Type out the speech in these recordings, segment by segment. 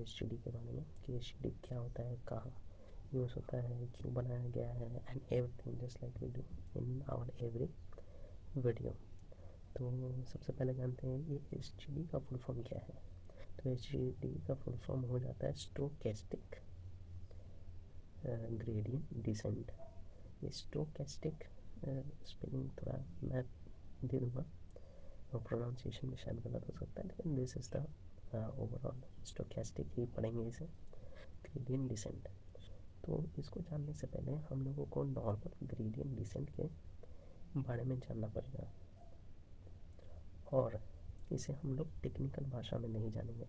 HCD के बारे में कि HCD क्या होता है, कहाँ यूज़ होता है, क्यों बनाया गया है, and everything just like we do in our every video. तो सबसे पहले जानते हैं ये HCD का फुल फॉर्म क्या है। तो HCD का फुल फॉर्म हो जाता है स्टोकेस्टिक ग्रेडियंट डिसेंट। ये स्टोकेस्टिक स्पेलिंग थोड़ा मैं दे दूँगा और प्रोनाउंसिएशन में शायद गलत हो सकता है, लेकिन this is the overall stochastic ही पढ़ेंगे इसे, ग्रेडियंट डिसेंट। तो इसको जानने से पहले हम लोगों को नॉर्मल ग्रेडियंट डिसेंट के बारे में जानना पड़ेगा, और इसे हम लोग टेक्निकल भाषा में नहीं जानेंगे,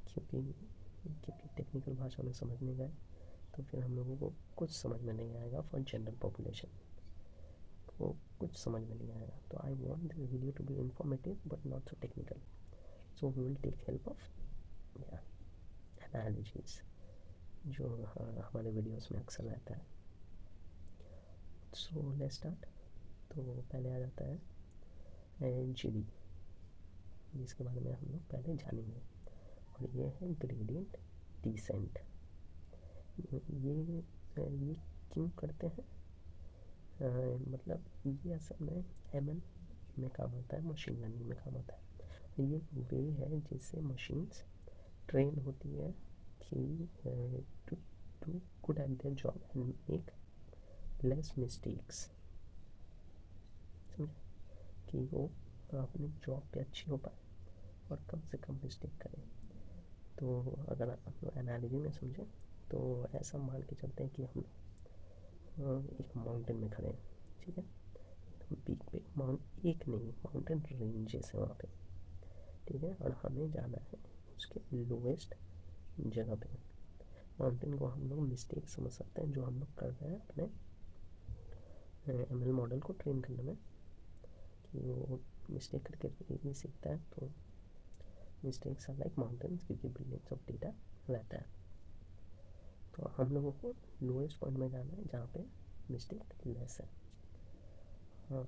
क्योंकि टेक्निकल भाषा में समझने गए तो फिर हम लोगों को कुछ समझ में नहीं आएगा। फॉर जनरल पॉपुलेशन को कुछ समझ में नहीं आएगा। तो I want this video to be informative but not so technical, so we will take help of analogies जो हमारे वीडियोस में अक्सर रहता है। So let's start. तो पहले आ जाता है GD, जिसके बारे में हम लोग पहले जानेंगे, और ये है ग्रेडियंट डिसेंट। ये क्यों करते हैं, मतलब ये असल में ML में काम आता है, मशीन लर्निंग में काम आता है। ये वे है जिससे मशीन्स ट्रेन होती है कि to good at their job and make less mistakes. समझे कि वो अपनी जॉब पे अच्छी हो पाए और कम से कम मिस्टेक करें। तो अगर आप एनालॉजी में समझें तो ऐसा मान के चलते हैं कि हम एक माउंटेन में खड़े हैं, ठीक है, पीक पे एक नहीं माउंटेन रेंजेस है वहाँ पे, ठीक है, और हमें जाना है उसके लोएस्ट जगह पे। माउंटेन को हम लोग मिस्टेक समझ सकते हैं जो हम लोग कर रहे हैं अपने ML मॉडल को ट्रेन करने में, कि वो मिस्टेक करके ही सीखता है। तो मिस्टेक्स आर लाइक माउंटेन्स, क्योंकि बिलियंस ऑफ डेटा रहता है। तो हम लोगों को लोएस्ट पॉइंट में जाना है जहाँ पे मिस्टेक लेस है।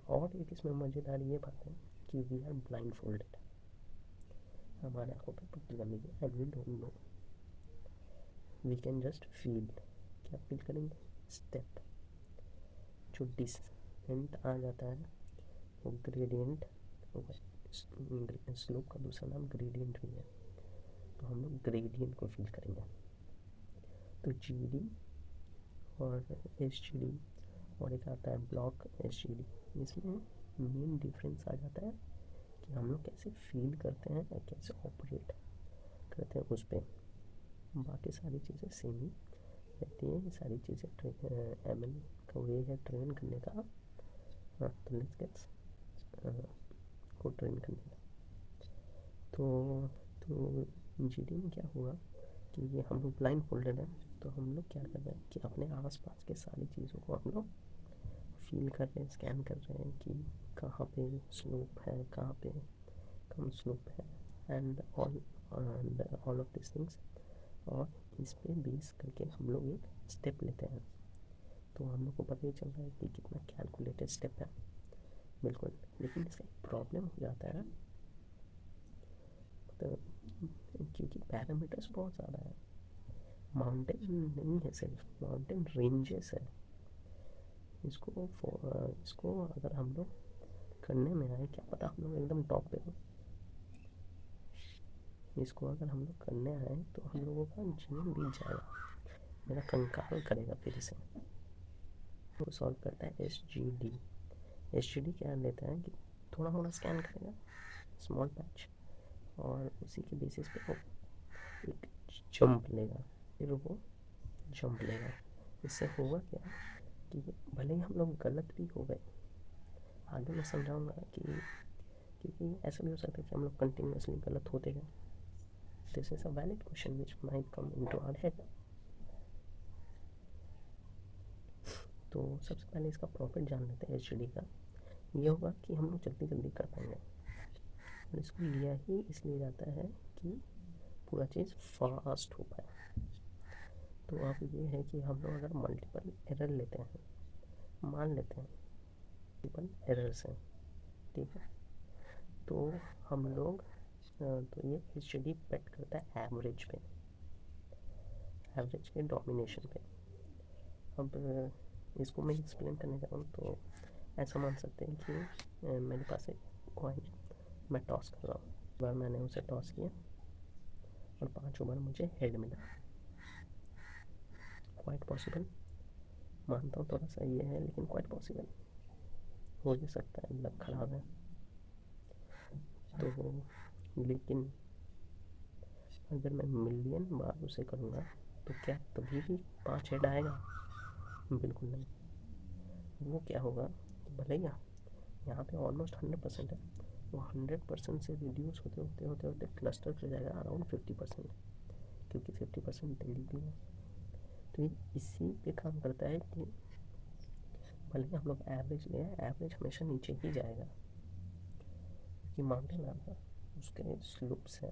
और एक इसमें मज़ेदार ये बात है कि वी आर ब्लाइंड फोल्डेड, हमारे आँखों पे पट्टी बनी है, and we don't know, we can just feel. क्या फील करेंगे, स्टेप जो डिसेंट आ जाता है वो ग्रेडियंट, स्लोप का दूसरा नाम ग्रेडियंट भी है, तो हम लोग ग्रेडियंट को फील करेंगे। तो GD और HCD और एक आता है ब्लॉक HCD, इसमें मेन डिफरेंस आ जाता है कि हम लोग कैसे फील करते हैं या कैसे ऑपरेट करते हैं उस पर। बाकी सारी चीज़ें सेम ही रहती हैं, सारी चीज़ें ML का वे है ट्रेन करने का। हाँ, तो लेट्स गेट को ट्रेन करने का। तो GD में क्या हुआ कि ये हम लोग ब्लाइंड फोल्डेड है, तो हम लोग क्या कर रहे हैं कि अपने आसपास के सारी चीज़ों को हम लोग फील कर रहे हैं, स्कैन कर रहे हैं कि कहाँ पे स्लोप है, कहाँ पे कम स्लोप है, and all of this things. और इस पे बेस करके हम लोग एक स्टेप लेते हैं, तो हम लोग को पता ही चल रहा है कि कितना कैलकुलेटेड स्टेप है, बिल्कुल। लेकिन इसका एक प्रॉब्लम हो जाता है, तो क्योंकि पैरामीटर्स बहुत ज़्यादा है, माउंटेन नहीं है, सिर्फ माउंटेन रेंजेस है। इसको अगर हम लोग करने में आए, क्या पता हम लोग एकदम टॉप पे हो। इसको अगर हम लोग करने आए तो हम लोगों का जीवन बीत जाएगा, मेरा कंकाल करेगा फिर इसे। वो सॉल्व करता है HCD क्या लेता है कि थोड़ा थोड़ा स्कैन करेगा, स्मॉल पैच, और उसी के बेसिस पे वो एक जंप लेगा, फिर वो जंप लेगा। इससे होगा क्या कि भले ही हम लोग गलत भी हो गए, आगे मैं समझाऊंगा कि क्योंकि ऐसा भी हो सकता है कि हम लोग कंटिन्यूसली गलत होते गए। This is a valid question which might come into our head. तो सबसे पहले इसका प्रॉफिट जान लेते हैं HCD का। ये होगा कि हम लोग जल्दी जल्दी कर पाएंगे, और इसको लिया ही इसलिए जाता है कि पूरा चीज़ फास्ट हो पाए। तो अब ये है कि हम लोग अगर मल्टीपल एरर लेते हैं, मान लेते हैं मल्टीपल एरर्स हैं, ठीक है, तो हम लोग तो ये एच डी डिपेंड करता है एवरेज पे, एवरेज के डोमिनेशन पे। अब इसको मैं एक्सप्लेन करने जा रहा हूँ। तो ऐसा मान सकते हैं कि मेरे पास एक कॉइन है, मैं टॉस कर रहा हूँ। बार मैंने उसे टॉस किया और 5 ओवर मुझे हेड मिला। क्वाइट पॉसिबल, मानता हूँ थोड़ा सा ये है, लेकिन क्वाइट पॉसिबल हो ही सकता है, लक खराब है। तो लेकिन अगर मैं मिलियन बार उसे करूँगा तो क्या तभी भी 5 हेड आएगा? बिल्कुल नहीं। वो क्या होगा, भले ही यहाँ पे ऑलमोस्ट 100% है, वो 100% से रिड्यूस होते होते होते होते क्लस्टर कर जाएगा अराउंड 50%, क्योंकि 50% डेली भी है। तो ये इसी पे काम करता है कि भले ही हम लोग एवरेज ले, एवरेज हमेशा नीचे ही जाएगा, क्योंकि माउंटेन आपका उसके स्लोप्स है,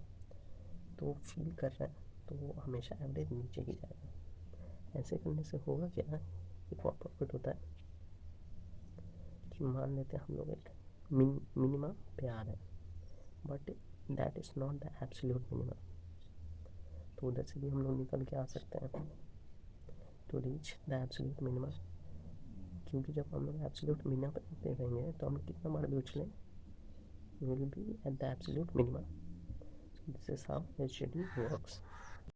तो फील कर रहा है, तो वो हमेशा एवरेज नीचे ही जाएगा। ऐसे करने से होगा क्या कि बहुत प्रॉफिट होता है कि मान लेते हैं हम लोग एक मिनिमा पे आ रहे हैं, but that is not the absolute minima. तो उधर से भी हम लोग निकल के आ सकते हैं to reach the absolute minima, क्योंकि जब हम लोग एब्सोल्यूट मिनिमा पे रहेंगे तो हम कितना बार भी उछलें, we will be at the absolute minimum. So this is how HJD works.